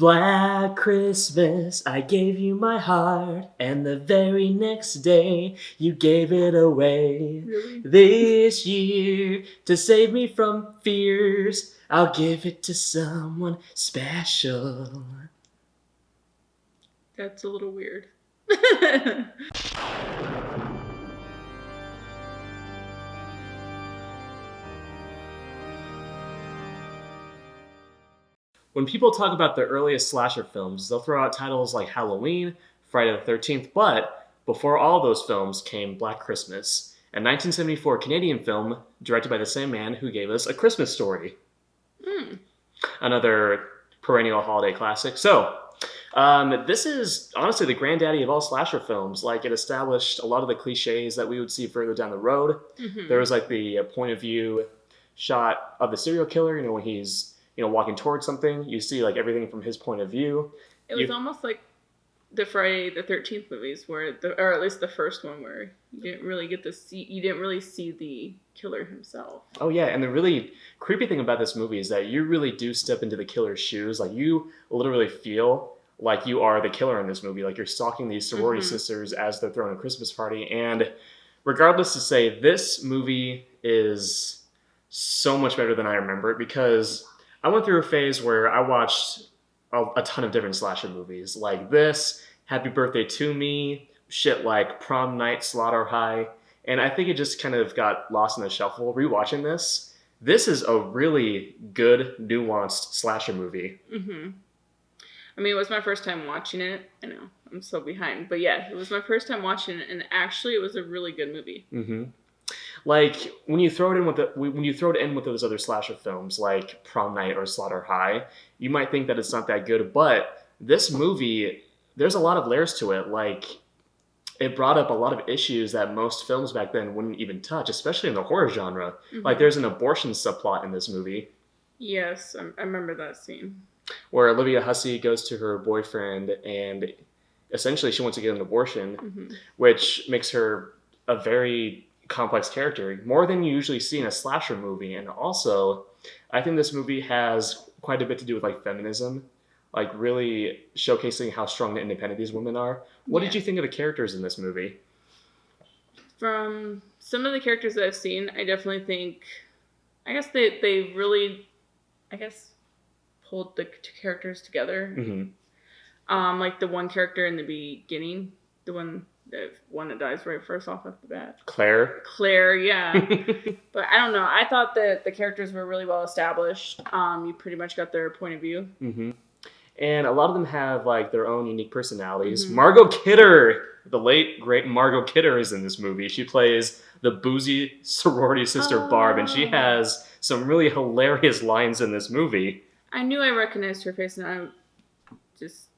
Black Christmas, I gave you my heart, and the very next day you gave it away. Really? This year, to save me from fears, I'll give it to someone special. That's a little weird. When people talk about the earliest slasher films, they'll throw out titles like Halloween, Friday the 13th, but before all those films came Black Christmas, a 1974 Canadian film directed by the same man who gave us A Christmas Story. Another perennial holiday classic. So, this is honestly the granddaddy of all slasher films. Like, it established a lot of the cliches that we would see further down the road. There was like the point of view shot of the serial killer, when he's walking towards something. You see like everything from his point of view. It was almost like the Friday the 13th movies, or at least the first one, where you didn't really see the killer himself. Oh yeah, and the really creepy thing about this movie is that you really do step into the killer's shoes. Like, you literally feel like you are the killer in this movie. Like, you're stalking these sorority sisters as they're throwing a Christmas party. And regardless to say, this movie is so much better than I remember it, because I went through a phase where I watched a ton of different slasher movies. Like this, Happy Birthday to Me, shit like Prom Night, Slaughter High. And I think it just kind of got lost in the shuffle. Rewatching this is a really good, nuanced slasher movie. I mean, it was my first time watching it. I know, I'm so behind. But yeah, it was my first time watching it, and actually it was a really good movie. Like, when you throw it in with those other slasher films like Prom Night or Slaughter High, you might think that it's not that good, but this movie, there's a lot of layers to it. Like, it brought up a lot of issues that most films back then wouldn't even touch, especially in the horror genre. Like, there's an abortion subplot in this movie. Yes, I remember that scene. Where Olivia Hussey goes to her boyfriend, and essentially she wants to get an abortion, which makes her a very complex character, more than you usually see in a slasher movie. And also, I think this movie has quite a bit to do with like feminism, like really showcasing how strong and independent these women are. What did you think of the characters in this movie? From some of the characters that I've seen, I definitely think, I guess they really, pulled the two characters together. Like the one character in the beginning, the one that dies right first off at the bat. Claire, yeah. But I don't know. I thought that the characters were really well established. You pretty much got their point of view. And a lot of them have like their own unique personalities. Margot Kidder, the late great Margot Kidder, is in this movie. She plays the boozy sorority sister Barb, and she has some really hilarious lines in this movie. I knew I recognized her face, and I just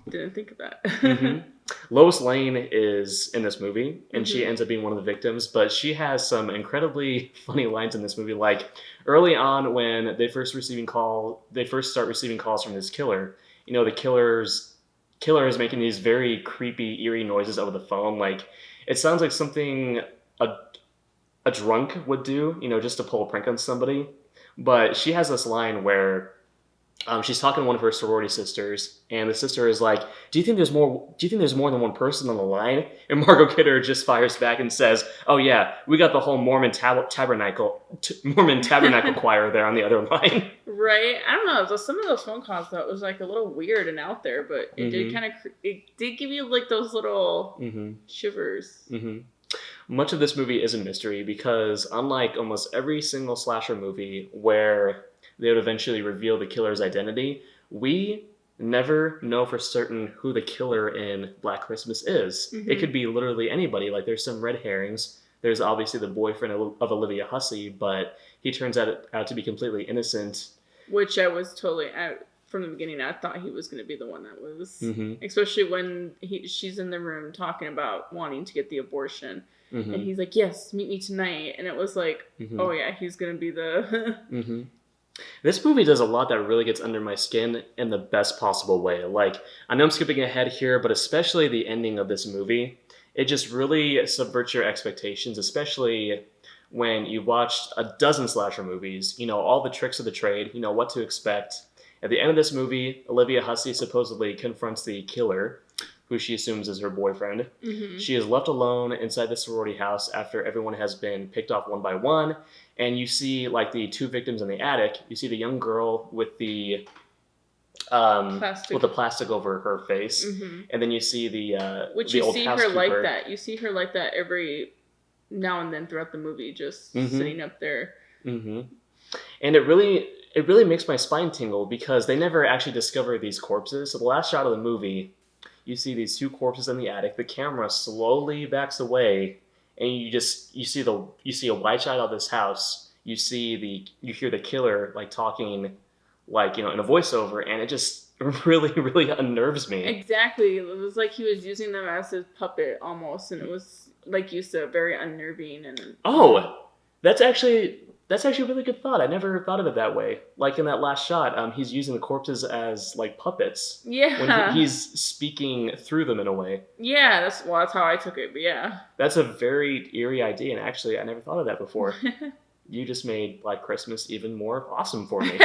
didn't think of that. Lois Lane is in this movie, and she ends up being one of the victims, but she has some incredibly funny lines in this movie. Like, early on when they first start receiving calls from this killer, the killer is making these very creepy, eerie noises over the phone. Like, it sounds like something a drunk would do, just to pull a prank on somebody. But she has this line where she's talking to one of her sorority sisters, and the sister is like, do you think there's more than one person on the line? And Margot Kidder just fires back and says, oh yeah, we got the whole Mormon Tabernacle choir there on the other line. Right. I don't know. Some of those phone calls, though, it was like a little weird and out there, but it did give you like those little shivers. Much of this movie is a mystery because, unlike almost every single slasher movie where they would eventually reveal the killer's identity, we never know for certain who the killer in Black Christmas is. It could be literally anybody. Like, there's some red herrings. There's obviously the boyfriend of Olivia Hussey, but he turns out to be completely innocent. Which I was totally, from the beginning, I thought he was going to be the one that was, especially when she's in the room talking about wanting to get the abortion. And he's like, yes, meet me tonight. And it was like, oh yeah, he's going to be the... This movie does a lot that really gets under my skin in the best possible way. Like, I know I'm skipping ahead here, but especially the ending of this movie, it just really subverts your expectations, especially when you've watched a dozen slasher movies, all the tricks of the trade, what to expect. At the end of this movie, Olivia Hussey supposedly confronts the killer, who she assumes is her boyfriend. Mm-hmm. She is left alone inside the sorority house after everyone has been picked off one by one. And you see, like, the two victims in the attic. You see the young girl with the plastic over her face, and then you see the old housekeeper. You see her like that every now and then throughout the movie, just sitting up there. Mm-hmm. And it really makes my spine tingle because they never actually discover these corpses. So the last shot of the movie, you see these two corpses in the attic. The camera slowly backs away, and you see a wide shot of this house. You hear the killer like talking, like, in a voiceover, and it just really, really unnerves me. Exactly. It was like he was using them as his puppet almost, and it was, like you said, very unnerving. And that's actually a really good thought. I never thought of it that way. Like in that last shot, he's using the corpses as like puppets. Yeah. When he's speaking through them in a way. Yeah, that's how I took it. But yeah. That's a very eerie idea, and actually, I never thought of that before. You just made Black Christmas even more awesome for me.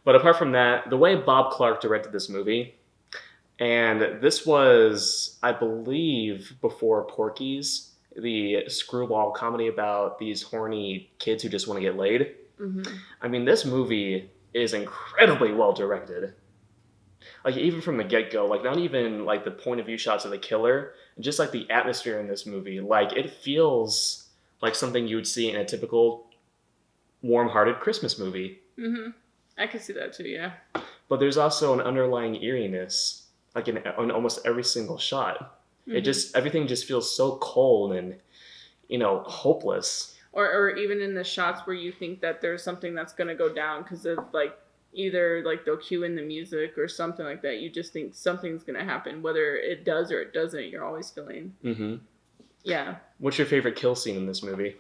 But apart from that, the way Bob Clark directed this movie, and this was, I believe, before Porky's, the screwball comedy about these horny kids who just want to get laid. Mm-hmm. I mean, this movie is incredibly well directed. Like, even from the get-go, like, not even, like, the point of view shots of the killer, just, like, the atmosphere in this movie. Like, it feels like something you would see in a typical warm-hearted Christmas movie. Mm-hmm. I can see that too, yeah. But there's also an underlying eeriness, like in almost every single shot. Mm-hmm. Everything just feels so cold and, hopeless. Or even in the shots where you think that there's something that's going to go down because of, like, either, like, they'll cue in the music or something like that. You just think something's going to happen. Whether it does or it doesn't, you're always feeling. Mm-hmm. Yeah. What's your favorite kill scene in this movie?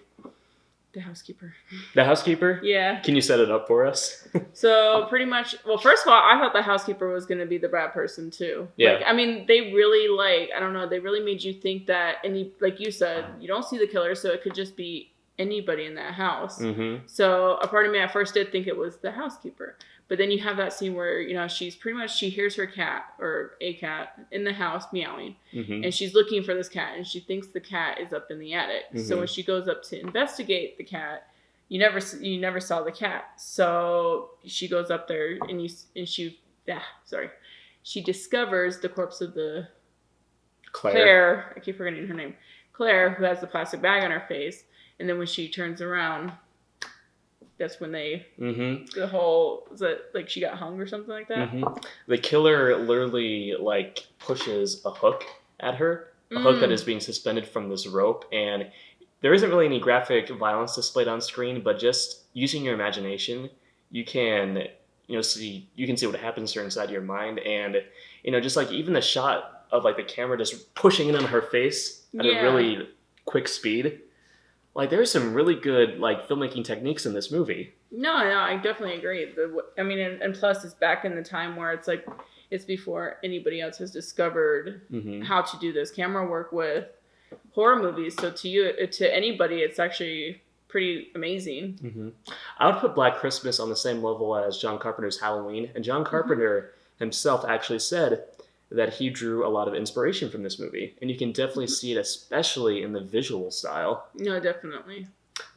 The housekeeper. The housekeeper? Yeah. Can you set it up for us? So pretty much, well, first of all, I thought the housekeeper was going to be the bad person too. Yeah. Like, I mean, they really I don't know, they really made you think that like you said, you don't see the killer, so it could just be anybody in that house. Mm-hmm. So a part of me at first did think it was the housekeeper. But then you have that scene where, she hears her cat or a cat in the house meowing. Mm-hmm. And she's looking for this cat and she thinks the cat is up in the attic. Mm-hmm. So when she goes up to investigate the cat, you never saw the cat. So she goes up there and she discovers the corpse of the Claire. I keep forgetting her name. Claire, who has the plastic bag on her face. And then when she turns around, that's when they the whole, is it like she got hung or something like that? Mm-hmm. The killer literally like pushes a hook at her, a hook that is being suspended from this rope, and there isn't really any graphic violence displayed on screen, but just using your imagination, you can see what happens to her inside your mind, and just like even the shot of like the camera just pushing in on her face at a really quick speed. Like, there's some really good, like, filmmaking techniques in this movie. No, I definitely agree. And plus it's back in the time where it's like, it's before anybody else has discovered how to do this camera work with horror movies. So to anybody, it's actually pretty amazing. Mm-hmm. I would put Black Christmas on the same level as John Carpenter's Halloween. And John Carpenter himself actually said that he drew a lot of inspiration from this movie. And you can definitely see it, especially in the visual style. No, definitely.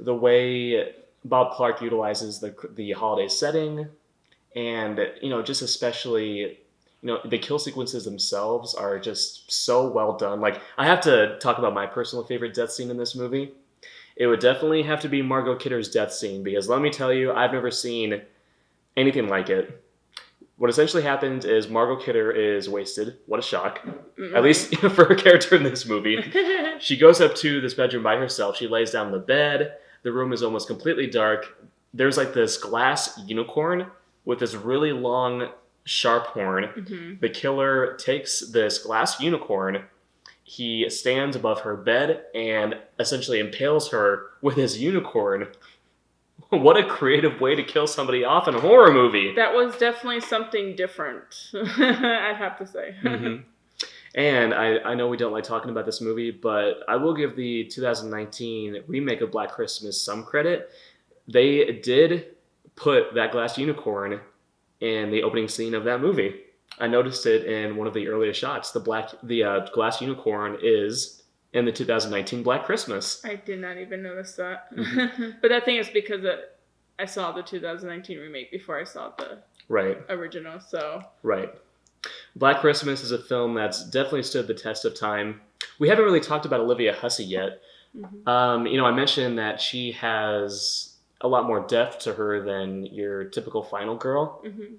The way Bob Clark utilizes the holiday setting, and, just especially, the kill sequences themselves are just so well done. Like, I have to talk about my personal favorite death scene in this movie. It would definitely have to be Margot Kidder's death scene, because let me tell you, I've never seen anything like it. What essentially happens is Margot Kidder is wasted. What a shock. Mm-hmm. At least for her character in this movie. She goes up to this bedroom by herself. She lays down on the bed. The room is almost completely dark. There's like this glass unicorn with this really long, sharp horn. Mm-hmm. The killer takes this glass unicorn. He stands above her bed and essentially impales her with his unicorn. What a creative way to kill somebody off in a horror movie. That was definitely something different, I'd have to say. Mm-hmm. And I know we don't like talking about this movie, but I will give the 2019 remake of Black Christmas some credit. They did put that glass unicorn in the opening scene of that movie. I noticed it in one of the earliest shots. The glass unicorn is in the 2019 Black Christmas. I did not even notice that. Mm-hmm. But that thing is because I saw the 2019 remake before I saw the original. So right. Black Christmas is a film that's definitely stood the test of time. We haven't really talked about Olivia Hussey yet. Mm-hmm. I mentioned that she has a lot more depth to her than your typical final girl. Mm-hmm.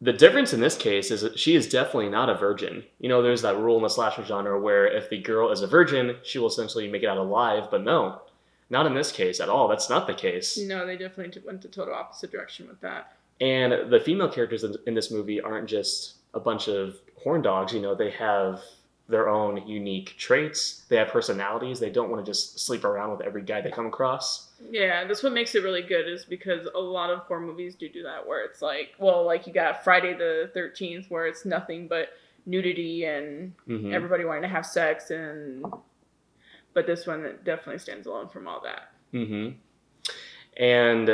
The difference in this case is that she is definitely not a virgin. There's that rule in the slasher genre where if the girl is a virgin, she will essentially make it out alive. But no, not in this case at all. That's not the case. No, they definitely went the total opposite direction with that. And the female characters in this movie aren't just a bunch of horn dogs. They have their own unique traits. They have personalities. They don't want to just sleep around with every guy they come across. Yeah, that's what makes it really good is because a lot of horror movies do that where it's like you got Friday the 13th where it's nothing but nudity and everybody wanting to have sex but this one definitely stands alone from all that. Mm-hmm. And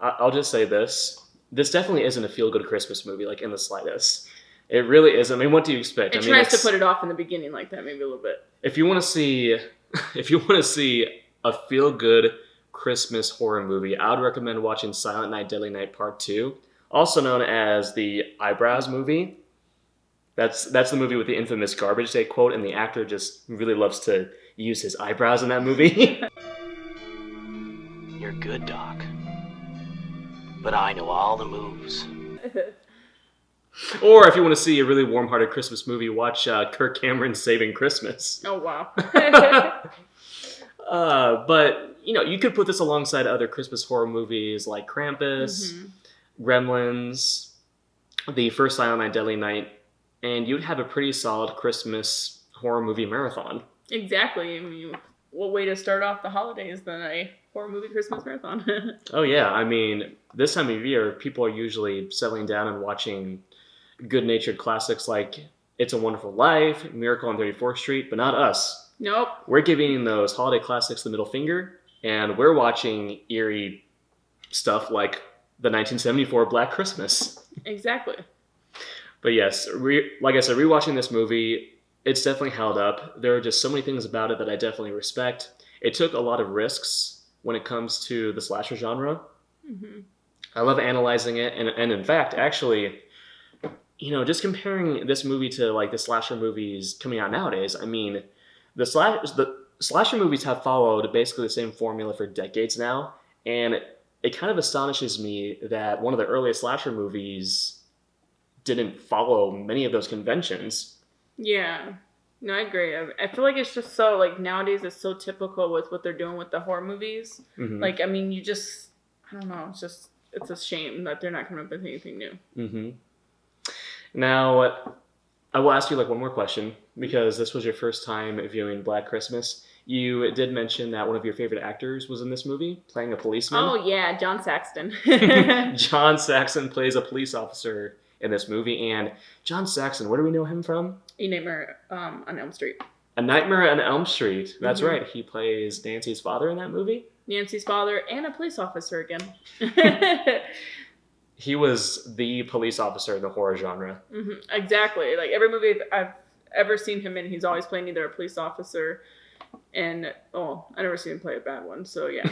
I'll just say this definitely isn't a feel-good Christmas movie, like in the slightest. It really is. I mean, what do you expect? It tries to put it off in the beginning like that, maybe a little bit. If you want to see a feel-good Christmas horror movie, I would recommend watching Silent Night, Deadly Night Part 2, also known as the Eyebrows movie. That's the movie with the infamous garbage day quote, and the actor just really loves to use his eyebrows in that movie. You're good, Doc. But I know all the moves. Or if you want to see a really warm-hearted Christmas movie, watch Kirk Cameron's Saving Christmas. Oh, wow. But, you could put this alongside other Christmas horror movies like Krampus, Gremlins, the first Silent Night, Deadly Night, and you'd have a pretty solid Christmas horror movie marathon. Exactly. I mean, what way to start off the holidays than a horror movie Christmas marathon? Oh, yeah. I mean, this time of year, people are usually settling down and watching good-natured classics like It's a Wonderful Life, Miracle on 34th Street, but not us. Nope. We're giving those holiday classics the middle finger, and we're watching eerie stuff like the 1974 Black Christmas. Exactly. But yes, like I said, rewatching this movie, it's definitely held up. There are just so many things about it that I definitely respect. It took a lot of risks when it comes to the slasher genre. Mm-hmm. I love analyzing it, and in fact, actually, just comparing this movie to like the slasher movies coming out nowadays, I mean, the slasher movies have followed basically the same formula for decades now, and it kind of astonishes me that one of the earliest slasher movies didn't follow many of those conventions. Yeah. No, I agree. I feel like it's just so, like, nowadays it's so typical with what they're doing with the horror movies. Mm-hmm. Like, I mean, I don't know, it's a shame that they're not coming up with anything new. Mm-hmm. Now, I will ask you, one more question, because this was your first time viewing Black Christmas. You did mention that one of your favorite actors was in this movie, playing a policeman. Oh, yeah, John Saxon. John Saxon plays a police officer in this movie, and John Saxon, where do we know him from? A Nightmare on Elm Street. A Nightmare on Elm Street. That's right. He plays Nancy's father in that movie. Nancy's father and a police officer again. He was the police officer in the horror genre. Mm-hmm. Exactly. Like every movie I've ever seen him in, he's always playing either a police officer and, I never seen him play a bad one, so yeah.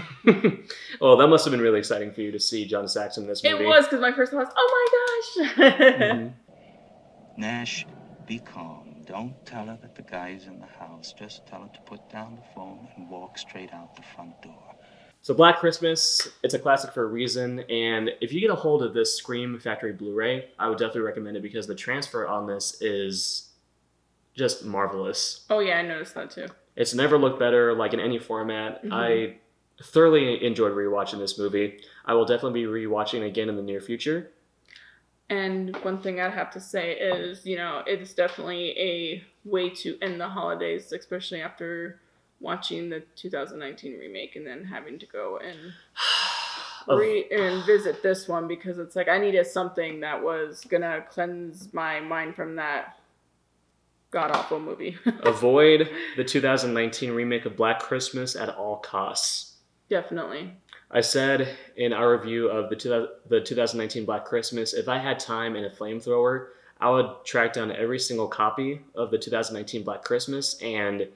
Well, that must have been really exciting for you to see John Saxon in this movie. It was, because my first thought was, oh my gosh! Mm-hmm. Nash, be calm. Don't tell her that the guy's in the house. Just tell her to put down the phone and walk straight out the front door. So Black Christmas, it's a classic for a reason, and if you get a hold of this Scream Factory Blu-ray, I would definitely recommend it because the transfer on this is just marvelous. Oh yeah, I noticed that too. It's never looked better, in any format. Mm-hmm. I thoroughly enjoyed rewatching this movie. I will definitely be rewatching again in the near future. And one thing I'd have to say is, it's definitely a way to end the holidays, especially after watching the 2019 remake and then having to go and and visit this one, because it's like I needed something that was gonna cleanse my mind from that god-awful movie. Avoid the 2019 remake of Black Christmas at all costs. Definitely. I said in our review of the 2019 Black Christmas, if I had time and a flamethrower, I would track down every single copy of the 2019 Black Christmas and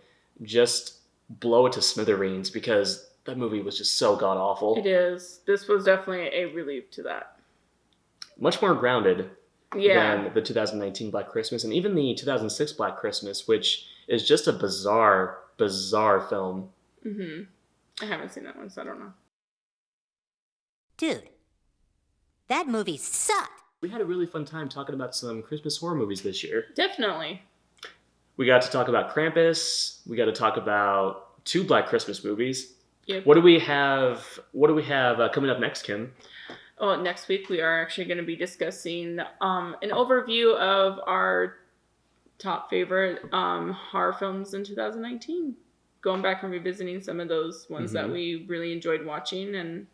just blow it to smithereens because that movie was just so god awful. It is. This was definitely a relief to that. Much more grounded than the 2019 Black Christmas and even the 2006 Black Christmas, which is just a bizarre film. Mm-hmm. I haven't seen that one, so I don't know. Dude, that movie sucked. We had a really fun time talking about some Christmas horror movies this year. Definitely. We got to talk about Krampus. We got to talk about 2 Black Christmas movies. Yep. What do we have coming up next, Kim? Oh, next week we are actually going to be discussing an overview of our top favorite horror films in 2019. Going back and revisiting some of those ones that we really enjoyed watching and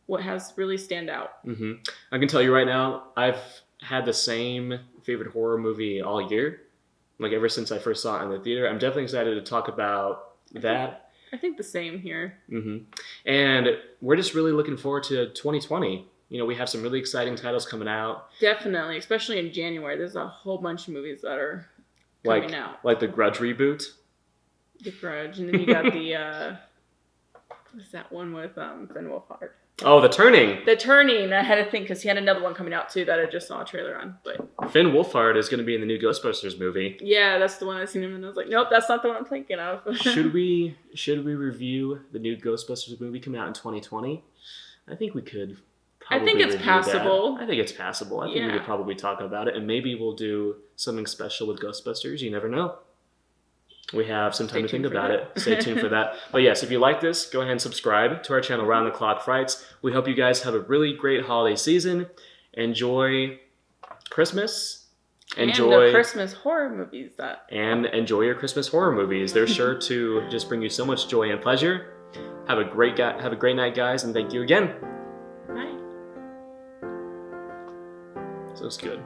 what has really stand out. Mm-hmm. I can tell you right now, I've had the same favorite horror movie all year. Like ever since I first saw it in the theater. I'm definitely excited to talk about that. I think the same here. Mm-hmm. And we're just really looking forward to 2020. You know, we have some really exciting titles coming out. Definitely, especially in January. There's a whole bunch of movies that are coming out. Like the Grudge reboot. The Grudge. And then you got the, what's that one with Finn Wolfhard? Oh, The Turning. The Turning. I had to think because he had another one coming out too that I just saw a trailer on. But Finn Wolfhard is going to be in the new Ghostbusters movie. Yeah, that's the one I seen him in. I was like, nope, that's not the one I'm thinking of. Should we review the new Ghostbusters movie coming out in 2020? I think we could. I think it's passable. I think it's passable. I think we could probably talk about it, and maybe we'll do something special with Ghostbusters. You never know. We have some time to think about it. Stay tuned for that. But yes, if you like this, go ahead and subscribe to our channel, Round the Clock Frights. We hope you guys have a really great holiday season. Enjoy Christmas. Enjoy the Christmas horror movies. And enjoy your Christmas horror movies. They're sure to just bring you so much joy and pleasure. Have a great night, guys, and thank you again. Bye. So it's good.